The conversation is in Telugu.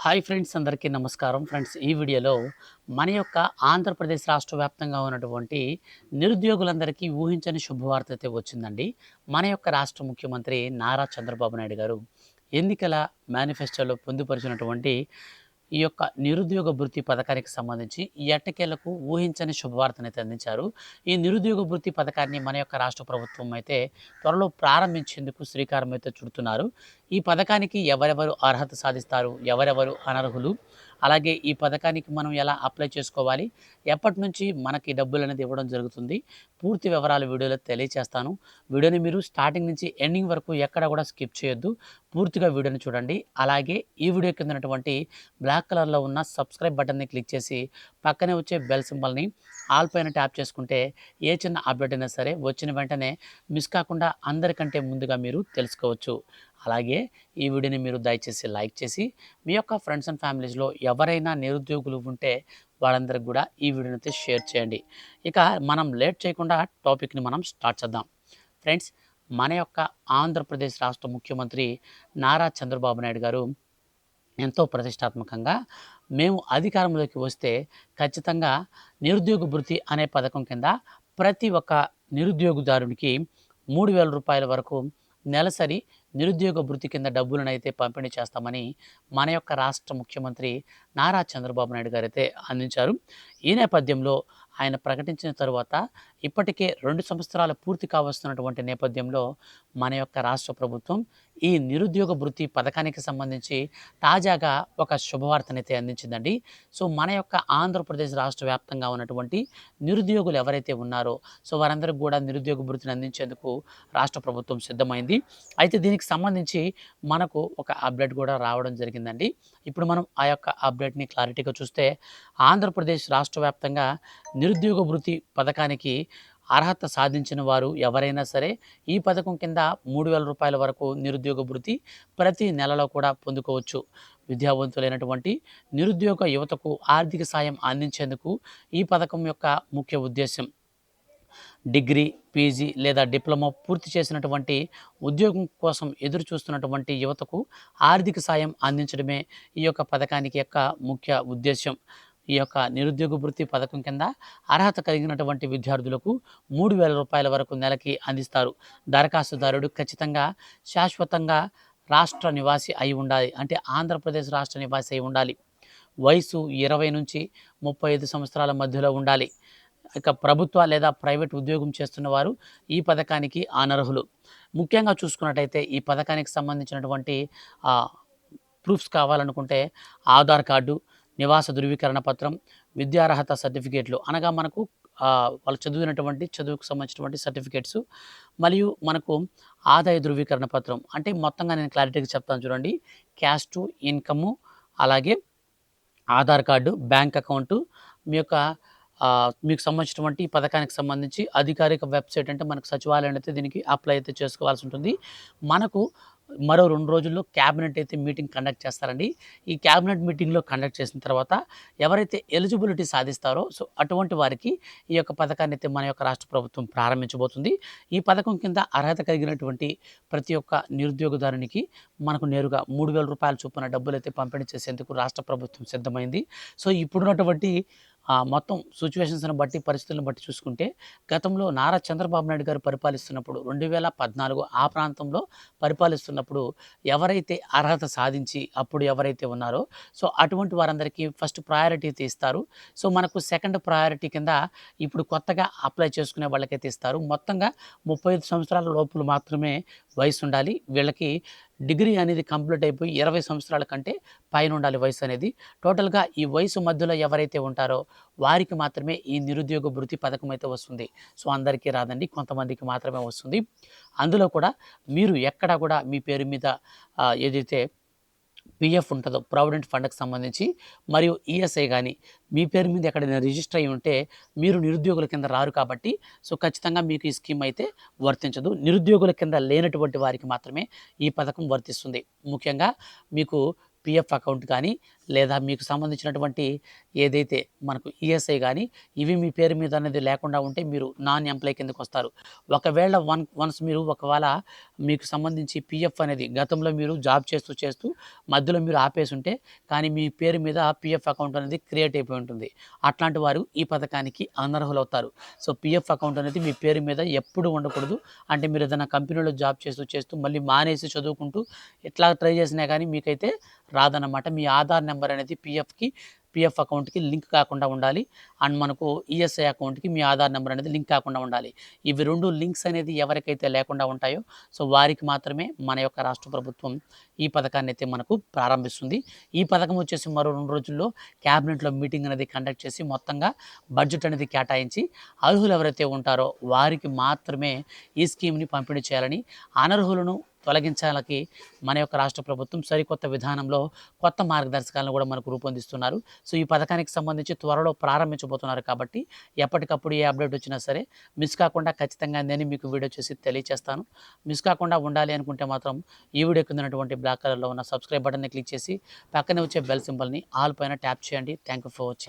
హాయ్ ఫ్రెండ్స్, అందరికీ నమస్కారం. ఫ్రెండ్స్, ఈ వీడియోలో మన యొక్క ఆంధ్రప్రదేశ్ రాష్ట్ర వ్యాప్తంగా ఉన్నటువంటి నిరుద్యోగులందరికీ ఊహించని శుభవార్త అయితే వచ్చిందండి. మన యొక్క రాష్ట్ర ముఖ్యమంత్రి నారా చంద్రబాబు నాయుడు గారు ఎన్నికల మేనిఫెస్టోలో పొందుపరిచినటువంటి ఈ యొక్క నిరుద్యోగ భృతి పథకానికి సంబంధించి ఎట్టకేలకు ఊహించని శుభవార్తనైతే అందించారు. ఈ నిరుద్యోగ భృతి పథకాన్ని మన యొక్క రాష్ట్ర ప్రభుత్వం అయితే త్వరలో ప్రారంభించేందుకు శ్రీకారం అయితే చుడుతున్నారు. ఈ పథకానికి ఎవరెవరు అర్హత సాధిస్తారు, ఎవరెవరు అనర్హులు, అలాగే ఈ పథకానికి మనం ఎలా అప్లై చేసుకోవాలి, ఎప్పటి నుంచి మనకి డబ్బులు అనేది ఇవ్వడం జరుగుతుంది, పూర్తి వివరాలు వీడియోలో తెలియచేస్తాను. వీడియోని మీరు స్టార్టింగ్ నుంచి ఎండింగ్ వరకు ఎక్కడ కూడా స్కిప్ చేయొద్దు, పూర్తిగా వీడియోని చూడండి. అలాగే ఈ వీడియో కింద ఉన్నటువంటి బ్లాక్ కలర్లో ఉన్న సబ్స్క్రైబ్ బటన్ని క్లిక్ చేసి పక్కనే వచ్చే బెల్ సింబల్ని ఆల్ పైన ట్యాప్ చేసుకుంటే ఏ చిన్న అప్డేట్ అయినా సరే వచ్చిన వెంటనే మిస్ కాకుండా అందరికంటే ముందుగా మీరు తెలుసుకోవచ్చు. అలాగే ఈ వీడియోని మీరు దయచేసి లైక్ చేసి మీ యొక్క ఫ్రెండ్స్ అండ్ ఫ్యామిలీస్లో ఎవరైనా నిరుద్యోగులు ఉంటే వాళ్ళందరికి కూడా ఈ వీడియోని అయితే షేర్ చేయండి. ఇక మనం లేట్ చేయకుండా టాపిక్ని మనం స్టార్ట్ చేద్దాం. ఫ్రెండ్స్, మన యొక్క ఆంధ్రప్రదేశ్ రాష్ట్ర ముఖ్యమంత్రి నారా చంద్రబాబు నాయుడు గారు ఎంతో ప్రతిష్టాత్మకంగా మేము అధికారంలోకి వస్తే ఖచ్చితంగా నిరుద్యోగ భృతి అనే పథకం కింద ప్రతి ఒక్క నిరుద్యోగదారునికి 3,000 రూపాయల వరకు నెలసరి నిరుద్యోగ భృతి కింద డబ్బులను అయితే పంపిణీ చేస్తామని మన యొక్క రాష్ట్ర ముఖ్యమంత్రి నారా చంద్రబాబు నాయుడు గారు అయితే అందించారు. ఈ నేపథ్యంలో ఆయన ప్రకటించిన తరువాత ఇప్పటికే 2 సంవత్సరాలు పూర్తి కావస్తున్నటువంటి నేపథ్యంలో మన యొక్క రాష్ట్ర ప్రభుత్వం ఈ నిరుద్యోగ భృతి పథకానికి సంబంధించి తాజాగా ఒక శుభవార్తనైతే అందించిందండి. సో మన యొక్క ఆంధ్రప్రదేశ్ రాష్ట్ర వ్యాప్తంగా ఉన్నటువంటి నిరుద్యోగులు ఎవరైతే ఉన్నారో సో వారందరికీ కూడా నిరుద్యోగ భృతిని అందించేందుకు రాష్ట్ర ప్రభుత్వం సిద్ధమైంది. అయితే దీనికి సంబంధించి మనకు ఒక అప్డేట్ కూడా రావడం జరిగిందండి. ఇప్పుడు మనం ఆ యొక్క అప్డేట్ని క్లారిటీగా చూస్తే ఆంధ్రప్రదేశ్ రాష్ట్ర వ్యాప్తంగా నిరుద్యోగ భృతి పథకానికి అర్హత సాధించిన వారు ఎవరైనా సరే ఈ పథకం కింద 3,000 రూపాయల వరకు నిరుద్యోగ భృతి ప్రతి నెలలో కూడా పొందుకోవచ్చు. విద్యావంతులైనటువంటి నిరుద్యోగ యువతకు ఆర్థిక సాయం అందించేందుకు ఈ పథకం యొక్క ముఖ్య ఉద్దేశం డిగ్రీ, పీజీ లేదా డిప్లొమా పూర్తి చేసినటువంటి ఉద్యోగం కోసం ఎదురు చూస్తున్నటువంటి యువతకు ఆర్థిక సాయం అందించడమే ఈ యొక్క పథకానికి యొక్క ముఖ్య ఉద్దేశం. ఈ యొక్క నిరుద్యోగ భృతి పథకం కింద అర్హత కలిగినటువంటి విద్యార్థులకు 3,000 రూపాయల వరకు నెలకి అందిస్తారు. దరఖాస్తుదారుడు ఖచ్చితంగా శాశ్వతంగా రాష్ట్ర నివాసి అయి ఉండాలి. అంటే ఆంధ్రప్రదేశ్ రాష్ట్ర నివాసి అయి ఉండాలి. వయసు 20 నుంచి 35 సంవత్సరాల మధ్యలో ఉండాలి. ఇక ప్రభుత్వ లేదా ప్రైవేట్ ఉద్యోగం చేస్తున్న వారు ఈ పథకానికి అనర్హులు. ముఖ్యంగా చూసుకున్నట్టయితే ఈ పథకానికి సంబంధించినటువంటి ప్రూఫ్స్ కావాలనుకుంటే ఆధార్ కార్డు, నివాస ధృవీకరణ పత్రం, విద్యార్హత సర్టిఫికేట్లు అనగా మనకు వాళ్ళు చదివినటువంటి చదువుకు సంబంధించినటువంటి సర్టిఫికేట్స్, మరియు మనకు ఆదాయ ధృవీకరణ పత్రం. అంటే మొత్తంగా నేను క్లారిటీగా చెప్తాను చూడండి. క్యాస్టు, ఇన్కము, అలాగే ఆధార్ కార్డు, బ్యాంక్ అకౌంటు, మీ యొక్క మీకు సంబంధించినటువంటి ఈ పథకానికి సంబంధించి అధికారిక వెబ్సైట్ అంటే మనకు సచివాలయం అయితే దీనికి అప్లై అయితే చేసుకోవాల్సి ఉంటుంది. మనకు మరో 2 రోజుల్లో క్యాబినెట్ అయితే మీటింగ్ కండక్ట్ చేస్తారండి. ఈ క్యాబినెట్ మీటింగ్లో కండక్ట్ చేసిన తర్వాత ఎవరైతే ఎలిజిబిలిటీ సాధిస్తారో సో అటువంటి వారికి ఈ యొక్క పథకాన్ని అయితే మన యొక్క రాష్ట్ర ప్రభుత్వం ప్రారంభించబోతుంది. ఈ పథకం కింద అర్హత కలిగినటువంటి ప్రతి ఒక్క నిరుద్యోగదారునికి మనకు నేరుగా 3,000 రూపాయల చొప్పున డబ్బులు అయితే పంపిణీ చేసేందుకు రాష్ట్ర ప్రభుత్వం సిద్ధమైంది. సో ఇప్పుడున్నటువంటి మొత్తం సిచ్యువేషన్స్ని బట్టి, పరిస్థితులను బట్టి చూసుకుంటే గతంలో నారా చంద్రబాబు నాయుడు గారు పరిపాలిస్తున్నప్పుడు 2014 ఆ ప్రాంతంలో పరిపాలిస్తున్నప్పుడు ఎవరైతే అర్హత సాధించి అప్పుడు ఎవరైతే ఉన్నారో సో అటువంటి వారందరికీ ఫస్ట్ ప్రయారిటీ అయితే ఇస్తారు. సో మనకు సెకండ్ ప్రయారిటీ కింద ఇప్పుడు కొత్తగా అప్లై చేసుకునే వాళ్ళకైతే ఇస్తారు. మొత్తంగా 35 సంవత్సరాల లోపల మాత్రమే వయసు ఉండాలి. వీళ్ళకి డిగ్రీ అనేది కంప్లీట్ అయిపోయి 20 సంవత్సరాల కంటే పైన ఉండాలి వయసు అనేది. టోటల్గా ఈ వయసు మధ్యలో ఎవరైతే ఉంటారో వారికి మాత్రమే ఈ నిరుద్యోగ భృతి పథకం అయితే వస్తుంది. సో అందరికీ రాదండి, కొంతమందికి మాత్రమే వస్తుంది. అందులో కూడా మీరు ఎక్కడ కూడా మీ పేరు మీద ఏదైతే పిఎఫ్ ఉంటుందో ప్రావిడెంట్ ఫండ్కి సంబంధించి మరియు ఈఎస్ఐ కానీ మీ పేరు మీద ఎక్కడైనా రిజిస్టర్ అయ్యి ఉంటే మీరు నిరుద్యోగుల కింద రారు కాబట్టి సో ఖచ్చితంగా మీకు ఈ స్కీమ్ అయితే వర్తించదు. నిరుద్యోగుల కింద లేనటువంటి వారికి మాత్రమే ఈ పథకం వర్తిస్తుంది. ముఖ్యంగా మీకు పిఎఫ్ అకౌంట్ కానీ లేదా మీకు సంబంధించినటువంటి ఏదైతే మనకు ఈఎస్ఐ కానీ ఇవి మీ పేరు మీద అనేది లేకుండా ఉంటే మీరు నాన్ ఎంప్లాయ్ కిందకు వస్తారు. ఒకవేళ వన్స్ మీరు ఒకవేళ మీకు సంబంధించి పీఎఫ్ అనేది గతంలో మీరు జాబ్ చేస్తూ మధ్యలో మీరు ఆపేసుంటే కానీ మీ పేరు మీద పీఎఫ్ అకౌంట్ అనేది క్రియేట్ అయిపోయి ఉంటుంది. అట్లాంటి వారు ఈ పథకానికి అనర్హులవుతారు. సో పీఎఫ్ అకౌంట్ అనేది మీ పేరు మీద ఎప్పుడు ఉండకూడదు. అంటే మీరు ఏదైనా కంపెనీలో జాబ్ చేస్తూ మళ్ళీ మానేసి చదువుకుంటూ ఎట్లా ట్రై చేసినా కానీ మీకైతే రాదన్నమాట. మీ ఆధార్ నెంబర్ అనేది పీఎఫ్ అకౌంట్‌కి లింక్ కాకుండా ఉండాలి. అండ్ మనకు ఈఎస్ఐ అకౌంట్‌కి మీ ఆధార్ నెంబర్ అనేది లింక్ కాకుండా ఉండాలి. ఇవి 2 లింక్స్ అనేది ఎవరికైతే లేకుండా ఉంటాయో సో వారికి మాత్రమే మన యొక్క రాష్ట్ర ప్రభుత్వం ఈ పథకాన్ని అయితే మనకు ప్రారంభిస్తుంది. ఈ పథకం వచ్చేసి మరో 2 రోజుల్లో క్యాబినెట్‌లో మీటింగ్ అనేది కండక్ట్ చేసి మొత్తంగా బడ్జెట్ అనేది కేటాయించి అర్హులు ఎవరైతే ఉంటారో వారికి మాత్రమే ఈ స్కీమ్‌ని పంపిణీ చేయాలని, అనర్హులను తొలగించాలకి మన యొక్క రాష్ట్ర ప్రభుత్వం సరికొత్త విధానంలో కొత్త మార్గదర్శకాలను కూడా మనకు రూపొందిస్తున్నారు. సో ఈ పథకానికి సంబంధించి త్వరలో ప్రారంభించబోతున్నారు కాబట్టి ఎప్పటికప్పుడు ఏ అప్డేట్ వచ్చినా సరే మిస్ కాకుండా ఖచ్చితంగా నేను మీకు వీడియో చేసి తెలియచేస్తాను. మిస్ కాకుండా ఉండాలి అనుకుంటే మాత్రం ఈ వీడియో కింద ఉన్నటువంటి బ్లాక్ కలర్లో ఉన్న సబ్స్క్రైబ్ బటన్ని క్లిక్ చేసి పక్కనే వచ్చే బెల్ సింబల్ని ఆల్ పైన ట్యాప్ చేయండి. Thank you for watching.